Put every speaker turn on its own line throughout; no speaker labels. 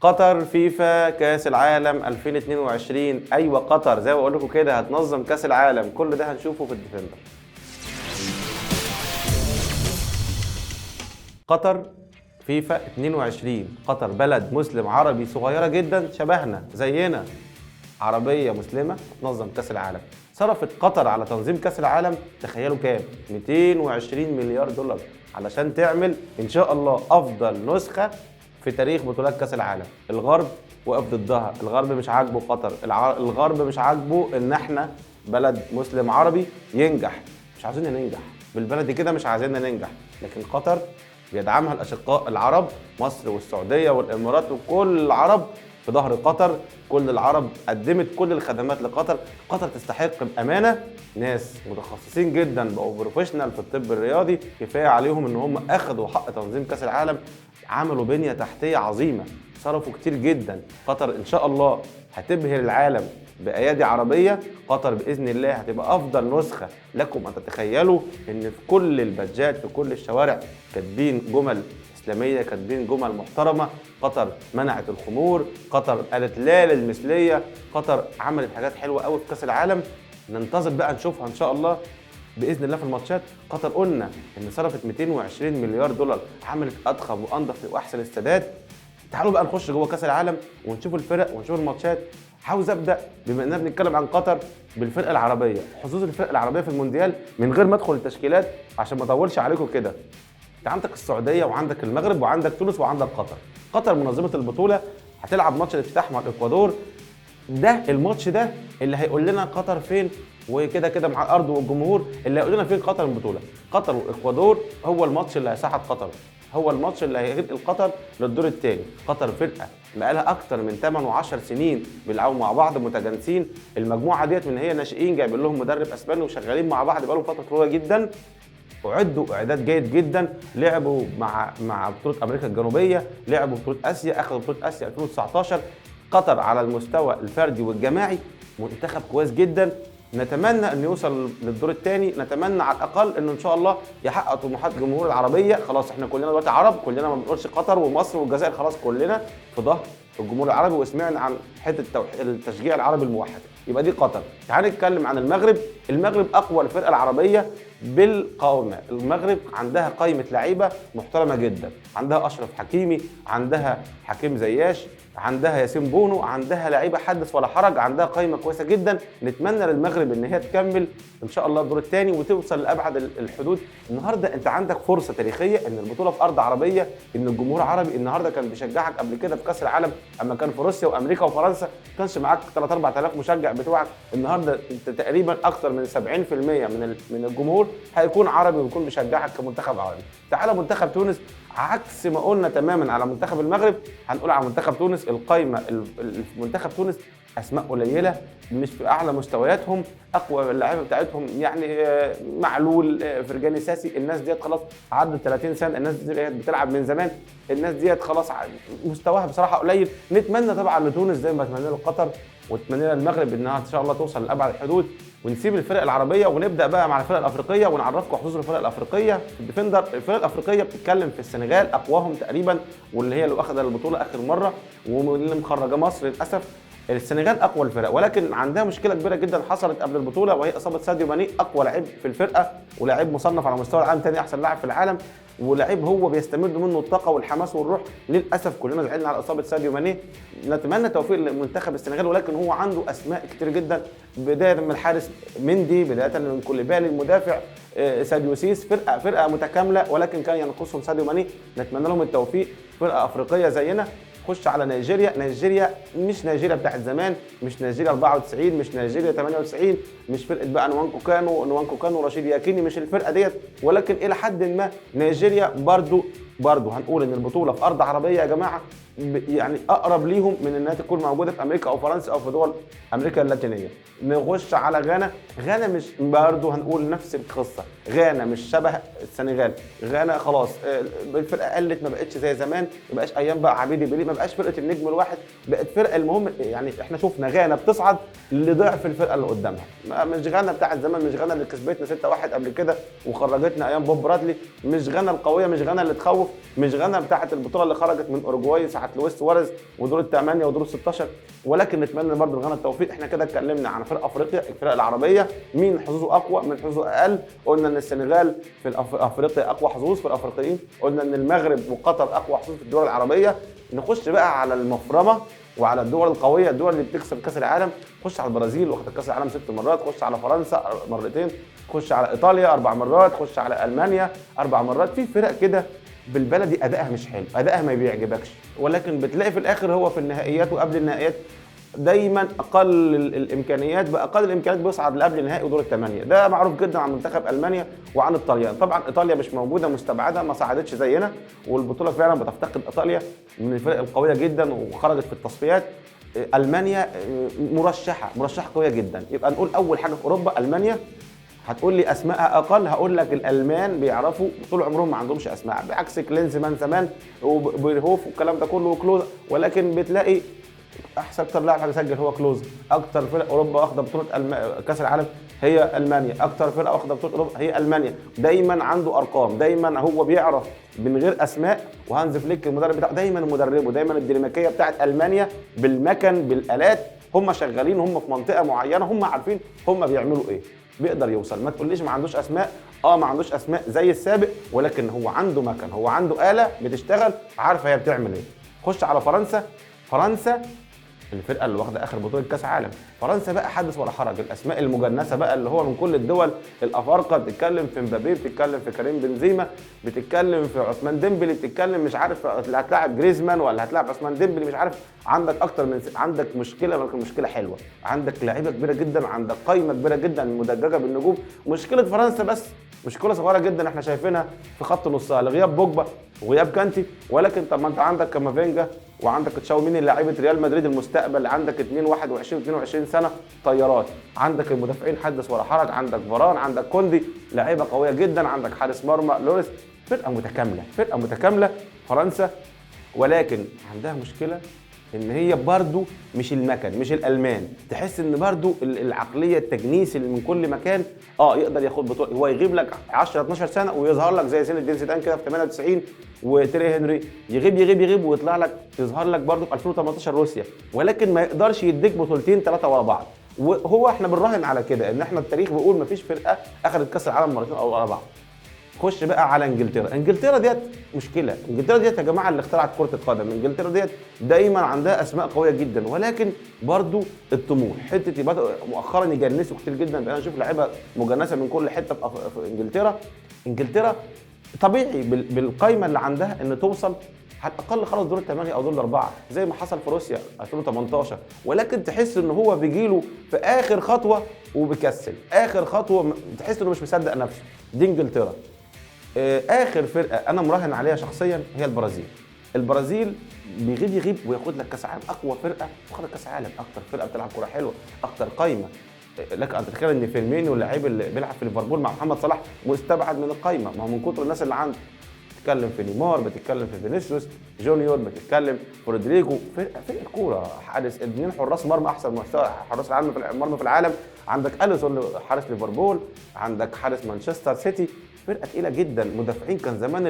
قطر فيفا كاس العالم 2022. ايوه قطر زي ما بقول لكم كده هتنظم كاس العالم، كل ده هنشوفه في الديفندر. قطر فيفا 22. قطر بلد مسلم عربي صغيره جدا شبهنا زينا، عربيه مسلمه تنظم كاس العالم. صرفت قطر على تنظيم كاس العالم تخيلوا كام؟ 220 مليار دولار علشان تعمل ان شاء الله افضل نسخه في تاريخ بطولات كاس العالم. الغرب وقف ضدها، الغرب مش عاجبه قطر، الغرب مش عاجبه ان احنا بلد مسلم عربي ينجح، مش عايزين ننجح بالبلد كده، مش عايزيننا ننجح. لكن قطر بيدعمها الاشقاء العرب، مصر والسعوديه والامارات وكل العرب في ظهر قطر. كل العرب قدمت كل الخدمات لقطر. قطر تستحق بامانه ناس متخصصين جدا بقوا بروفيشنال في الطب الرياضي، كفايه عليهم ان هم اخذوا حق تنظيم كاس العالم، عملوا بنيه تحتيه عظيمه، صرفوا كتير جدا. قطر ان شاء الله هتبهر العالم بايادي عربيه. قطر باذن الله هتبقى افضل نسخه لكم ان تتخيلوا، ان في كل البادجات في كل الشوارع كاتبين جمل اسلاميه، كاتبين جمل محترمه. قطر منعت الخمور، قطر قالت لا للمثليه، قطر عملت حاجات حلوه قوي في كاس العالم، ننتظر بقى نشوفها ان شاء الله باذن الله في الماتشات. قطر قلنا ان صرفت 220 مليار دولار، عملت اضخم وانظف واحسن استادات. تعالوا بقى نخش جوه كاس العالم ونشوف الفرق ونشوف الماتشات. عاوز ابدا بما اننا بنتكلم عن قطر بالفرقه العربيه، حظوظ الفرقه العربيه في المونديال من غير ما ادخل التشكيلات عشان ما اطولش عليكم كده. انت عندك السعوديه وعندك المغرب وعندك تونس وعندك قطر. قطر منظمه البطوله هتلعب ماتش الافتتاح مع الاكوادور. ده الماتش ده اللي هيقول لنا قطر فين، وكده كده مع الارض والجمهور اللي هيقول لنا فين قطر البطوله. قطر والاكوادور هو الماتش اللي هيصعد قطر، هو الماتش اللي هينقل قطر للدور الثاني. قطر فرقه بقالها اكتر من 8 و10 سنين بيلعبوا مع بعض متجانسين. المجموعه ديت من هي ناشئين جايبين لهم مدرب اسباني وشغالين مع بعض بقالهم فتره طويله جدا، وعدوا اعداد جيد جدا. لعبوا مع بطوله امريكا الجنوبيه، لعبوا بطوله اسيا، اخذوا بطوله اسيا 2019. قطر على المستوى الفردي والجماعي منتخب كويس جدا. نتمنى انه يوصل للدور الثاني، نتمنى على الاقل انه ان شاء الله يحقق طموحات الجمهور العربيه. خلاص احنا كلنا دلوقتي عرب، كلنا ما بنقولش قطر ومصر والجزائر، خلاص كلنا في ظهر الجمهور العربي وسمعنا عن حته التشجيع العربي الموحد. يبقى دي قطر. تعال نتكلم عن المغرب. المغرب اقوى الفرقه العربيه بالقائمه. المغرب عندها قائمه لعيبه محترمه جدا، عندها اشرف حكيمي، عندها حكيم زياش، عندها ياسين بونو، عندها لعيبه حدث ولا حرج، عندها قائمه كويسه جدا. نتمنى للمغرب ان هي تكمل ان شاء الله الدور الثاني وتوصل لابعد الحدود. النهارده انت عندك فرصه تاريخيه ان البطوله في ارض عربيه، ان الجمهور عربي. النهارده كان بيشجعك قبل كده في كاس العالم اما كان في روسيا وامريكا وفرنسا، ما كانش معاك 3 4000 مشجع بتوعك. النهارده انت تقريبا اكثر من 70% من الجمهور هيكون عربي ويكون بيشجعك كمنتخب عربي. تعالى منتخب تونس، عكس ما قلنا تماما على منتخب المغرب، هنقول على منتخب تونس القايمه منتخب تونس اسماء قليله مش في اعلى مستوياتهم. اقوى اللعيبه بتاعتهم يعني معلول، فرجاني ساسي، الناس ديت خلاص عدت 30 سنه، الناس ديت بتلعب من زمان، الناس ديت خلاص مستواها بصراحه قليل. نتمنى طبعا لتونس زي ما اتمنى لقطر واتمنى للمغرب انها ان شاء الله توصل لابعد الحدود، ونسيب الفرق العربيه ونبدا بقى مع الفرق الافريقيه ونعرفكم حظوظ الفرق الافريقيه في الديفندر. الفرق الافريقيه بتتكلم في السنغال اقواهم تقريبا، واللي هي اللي واخده البطوله اخر مره واللي مخرجه مصر للاسف. السنغال اقوى الفرق، ولكن عندها مشكله كبيره جدا حصلت قبل البطوله، وهي اصابه ساديو ماني، اقوى لاعب في الفرقه ولاعب مصنف على مستوى العالم ثاني احسن لاعب في العالم، ولاعب هو بيستمد منه الطاقه والحماس والروح. للاسف كلنا زعلنا على اصابه ساديو ماني. نتمنى التوفيق لمنتخب السنغال، ولكن هو عنده اسماء كتير جدا، بدايه من الحارس مندي، بدايه من كوليبالي المدافع، ساديو سيس. فرقه متكامله، ولكن كان ينقصهم ساديو ماني. نتمنى لهم التوفيق. فرقه افريقيه زينا. خش على نيجيريا. نيجيريا مش نيجيريا بتاعت زمان، مش نيجيريا 94، مش نيجيريا 98، مش فرقه بقى نوانكو كانو ورشيد ياكيني، مش الفرقه ديت. ولكن الى حد ما نيجيريا برضو هنقول ان البطوله في ارض عربيه يا جماعه، يعني اقرب ليهم من انها تكون موجوده في امريكا او فرنسا او في دول امريكا اللاتينيه. نخش على غانا مش برضو هنقول نفس القصه. غانا مش شبه السنغال. غانا خلاص الفرقه قلت، ما بقتش زي زمان، ما بقاش ايام بقى عبيدي بيلي، ما بقاش فرقه النجم الواحد، بقت فرقه. المهم يعني احنا شفنا غانا بتصعد لضعف الفرقه اللي قدامها. مش غانا بتاعت زمان، مش غانا اللي كسبتنا 6-1 قبل كده وخرجتنا ايام بوب برادلي، مش غانا القويه، مش غانا اللي تخوف، مش غانا بتاعت البطوله اللي خرجت من اوروجواي ساعه بتاعت لويس سواريز ودور الثمانيه ودور ال16، ولكن نتمنى برضه لغانا التوفيق. احنا كده اتكلمنا عن فرق افريقيا، الفرق العربيه مين حظوظه اقوى من حظوظه اقل. قلنا ان السنغال في افريقيا اقوى حظوظ في الافريقيين، قلنا ان المغرب وقطر اقوى حظوظ في الدول العربيه. نخش بقى على المفرمه وعلى الدول القويه، الدول اللي بتكسب كاس العالم. خش على البرازيل واخد كاس العالم 6 مرات، خش على فرنسا مرتين، خش على ايطاليا 4 مرات، خش على المانيا 4 مرات. في فرق كده بالبلدي ادائها مش حلو، ادائها ما بيعجبكش، ولكن بتلاقي في الاخر هو في النهائيات وقبل النهائيات دايما اقل الامكانيات، باقل الامكانيات بيصعد لقبل النهائي ودور الثمانيه. ده معروف جدا عن منتخب المانيا وعن الطليان. طبعا ايطاليا مش موجوده، مستبعده، ما صعدتش زينا، والبطوله فعلا بتفتقد ايطاليا من الفرق القويه جدا وخرجت في التصفيات. المانيا مرشحه قويه جدا. يبقى نقول اول حاجه في اوروبا المانيا. هتقول لي اسمائها اقل، هقول لك الالمان بيعرفوا طول عمرهم ما عندهمش اسماء، بعكس كلينزمان زمان وبيرهوف والكلام ده كله وكلوز، ولكن بتلاقي اكتر لاعب هيسجل هو كلوز. اكتر فرق اوروبا واخده بطوله كاس العالم هي المانيا، اكتر فرقه واخده بطوله اوروبا هي المانيا. دايما عنده ارقام، دايما هو بيعرف من غير اسماء. وهانز فليك المدرب بتاعه دايما مدربه، دايما الديناميكيه بتاعت المانيا بالمكن بالالات، هم شغالين، هم في منطقه معينه، هم عارفين هم بيعملوا ايه، بيقدر يوصل. ما تقوليش ما عندوش اسماء، ما عندوش اسماء زي السابق، ولكن هو عنده مكن، هو عنده آلة بتشتغل عارفه هي بتعمل ايه. خش على فرنسا الفرقه اللي واخده اخر بطوله كاس عالم. فرنسا بقى حدث ولا حرج، الاسماء المجنسه بقى اللي هو من كل الدول الافارقه، بتتكلم في مبابي، بتتكلم في كريم بنزيما، بتتكلم في عثمان ديمبلي، بتتكلم مش عارف اللي هتلاعب جريزمان ولا هتلاعب عثمان ديمبلي، مش عارف. عندك اكتر من عندك مشكله، ولكن مشكله حلوه، عندك لعيبه كبيره جدا، عندك قائمه كبيره جدا مدججه بالنجوم. مشكله فرنسا بس مشكله صغيره جدا احنا شايفينها في خط نصها لغياب بوجبا وغياب كانتي. ولكن طب ما انت عندك كامافينجا وعندك تشاوميني لاعيبه ريال مدريد المستقبل، عندك 22 سنه طيارات، عندك المدافعين حدث ولا حرج، عندك فاران، عندك كوندي لعيبه قويه جدا، عندك حارس مرمى لوريس. فرقه متكامله فرنسا. ولكن عندها مشكله ان هي برضو مش المكن، مش الالمان. تحس ان برضو العقليه التجنيس اللي من كل مكان يقدر ياخد بطوله، هو يغيب لك 10 12 سنه ويظهر لك زي زين الدين زيدان كده في 98 وتيري هنري، يغيب ويطلع لك يظهر لك برضو في 2018 روسيا، ولكن ما يقدرش يديك بطولتين 3 ورا بعض. وهو احنا بنراهن على كده، ان احنا التاريخ بيقول ما فيش فرقه اخذت كاس العالم مرتين او ورا بعض. خش بقى على انجلترا ديت مشكله. انجلترا ديت يا جماعه اللي اخترعت كره القدم. انجلترا ديت دايما عندها اسماء قويه جدا، ولكن برضو الطموح حته بدأوا مؤخرا يجنسوا كتير جدا. بقينا نشوف لعيبه مجنسه من كل حته في انجلترا طبيعي بالقايمه اللي عندها ان توصل على الاقل خلاص دور الثمانيه او دور الاربعه زي ما حصل في روسيا 2018. ولكن تحس ان هو بيجيله في اخر خطوه وبيكسل، اخر خطوه تحس انه مش مصدق نفسه. دي انجلترا. اخر فرقه انا مراهن عليها شخصيا هي البرازيل يغيب وياخد لك كاس عالم. اقوى فرقه واخد كاس عالم، اكتر فرقه بتلعب كوره حلوه، اكتر قايمه. لك ان تتخيل ان فيرمينيو اللاعب اللي بيلعب في ليفربول مع محمد صلاح مستبعد من القايمه، ما هو من كتر الناس اللي عنده. بتتكلم في نيمار، بتتكلم في فينيسيوس جونيور، بتتكلم في رودريجو. فرقه كوره، حارس 2 حراس مرمى احسن مستوى حراس العالم في المرمى في العالم. عندك اليسون حارس ليفربول، عندك حارس مانشستر سيتي. فرقه تقيله جدا. مدافعين كان زمان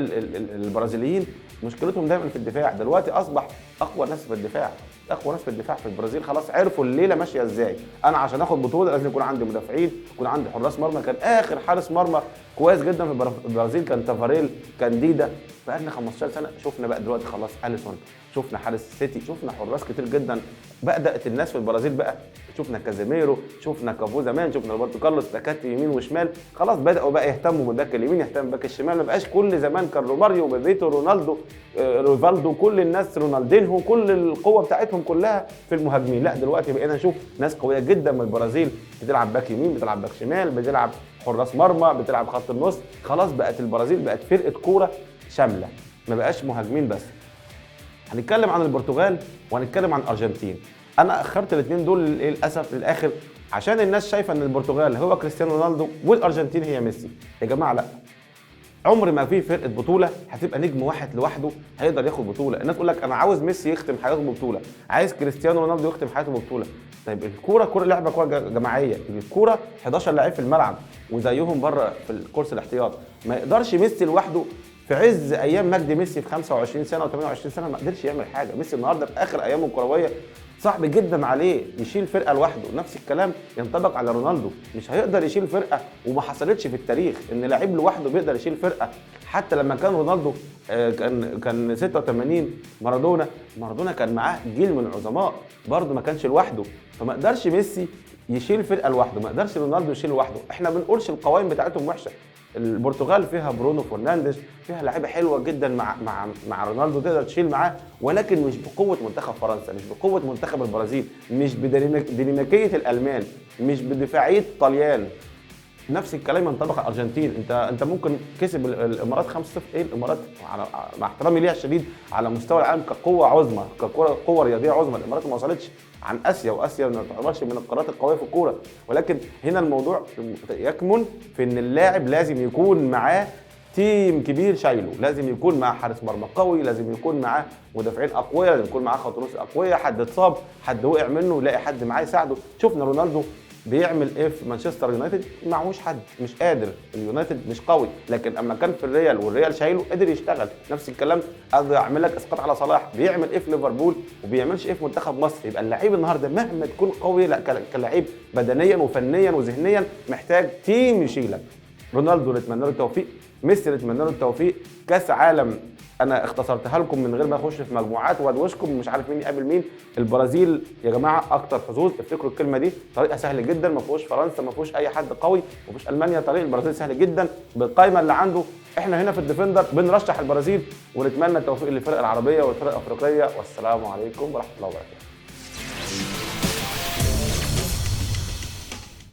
البرازيليين مشكلتهم دايما في الدفاع، دلوقتي اصبح اقوى ناس في الدفاع في البرازيل. خلاص عرفوا الليله ماشيه ازاي. انا عشان اخد بطوله لازم يكون عندي مدافعين، يكون عندي حراس مرمى. كان اخر حارس مرمى كويس جدا في البرازيل كان تافاريل كانديدا. بقالنا 15 سنه شفنا بقى دلوقتي خلاص اليسون، شفنا حارس سيتي، شفنا حراس كتير جدا. بدات الناس في البرازيل بقى شفنا كازيميرو، شفنا كافو زمان، شفنا روبرتو كارلوس باكات يمين وشمال. خلاص بداوا بقى يهتموا بالباك اليمين، يهتموا بالباك الشمال. ما بقاش كل زمان كان روماريو وبيبيتو رونالدو ريفالدو كل الناس رونالدينهو كل القوه بتاعتهم كلها في المهاجمين. لا دلوقتي بقينا نشوف ناس قويه جدا من البرازيل بتلعب باك يمين، بتلعب باك شمال، بتلعب حراس مرمى، بتلعب خط النص. خلاص بقت البرازيل بقت فرقه كوره شامله، ما بقاش مهاجمين بس. هنتكلم عن البرتغال وهنتكلم عن الارجنتين. انا اخرت الاثنين دول للاسف للاخر عشان الناس شايفه ان البرتغال هو كريستيانو رونالدو والارجنتين هي ميسي. يا جماعه لا، عمر ما في فرقه بطوله هتبقى نجم واحد لوحده هيقدر ياخد بطوله. الناس تقول لك انا عاوز ميسي يختم حياته ببطوله، عايز كريستيانو رونالدو يختم حياته ببطوله. طيب الكوره لعبه كوره جماعيه، الكوره 11 لاعب في الملعب وزيهم بره في الكورس الاحتياط. ما يقدرش ميسي لوحده في عز ايام مجدي ميسي في 25 سنه و28 سنه ما قدرش يعمل حاجه. ميسي النهارده في اخر ايامه الكرويه صعب جدا عليه يشيل فرقه لوحده. نفس الكلام ينطبق على رونالدو، مش هيقدر يشيل فرقه، وما حصلتش في التاريخ ان لعيب لوحده بيقدر يشيل فرقه. حتى لما كان رونالدو كان 86 مارادونا كان معاه جيل من العظماء برضه ما كانش لوحده. فما قدرش ميسي يشيل فرقه لوحده، ما قدرش رونالدو يشيل لوحده. احنا ما بنقولش القوائم بتاعتهم وحشه، البرتغال فيها برونو فرنانديز، فيها لعيبه حلوه جدا مع رونالدو تقدر تشيل معاه، ولكن مش بقوه منتخب فرنسا، مش بقوه منتخب البرازيل، مش بديناميكيه الالمان، مش بدفاعيه الطليان. نفس الكلام ينطبق على الارجنتين. انت ممكن كسب الامارات 5-0. ايه الامارات مع احترامي ليها الشديد على مستوى العالم كقوه عظمى، كقوه رياضيه عظمى، الامارات ما وصلتش عن اسيا، واسيا ما تعتبرش من القارات القويه في الكوره. ولكن هنا الموضوع يكمن في ان اللاعب لازم يكون معاه تيم كبير شايله، لازم يكون معاه حارس مرمى قوي، لازم يكون معاه مدافعين اقوياء، لازم يكون معاه خط نص اقوياء، حد اتصاب، حد وقع منه يلاقي حد معاه يساعده. شفنا رونالدو بيعمل ايه في مانشستر يونايتد؟ معهوش حد، مش قادر، اليونايتد مش قوي، لكن اما كان في الريال والريال شايله قدر يشتغل. نفس الكلام قدر يعمل لك اسقاط على صلاح، بيعمل ايه في ليفربول وبيعملش ايه في منتخب مصر. يبقى اللعيب النهارده مهما تكون قوي، لا كلاعب بدنيا وفنيا وذهنيا محتاج تيم يشيلك. رونالدو نتمنى له التوفيق، ميسي نتمنى له التوفيق. كاس عالم انا اختصرتها لكم من غير ما اخش في مجموعات وادوشكم مش عارف مين يقابل مين. البرازيل يا جماعه اكتر حظوظ، افتكروا الكلمه دي، طريقها سهل جدا، ما فيهوش فرنسا، ما فيهوش اي حد قوي، ما فيهوش المانيا، طريق البرازيل سهل جدا بالقائمه اللي عنده. احنا هنا في الديفندر بنرشح البرازيل ونتمنى التوفيق للفرق العربيه والفرق الافريقيه. والسلام عليكم ورحمه الله وبركاته.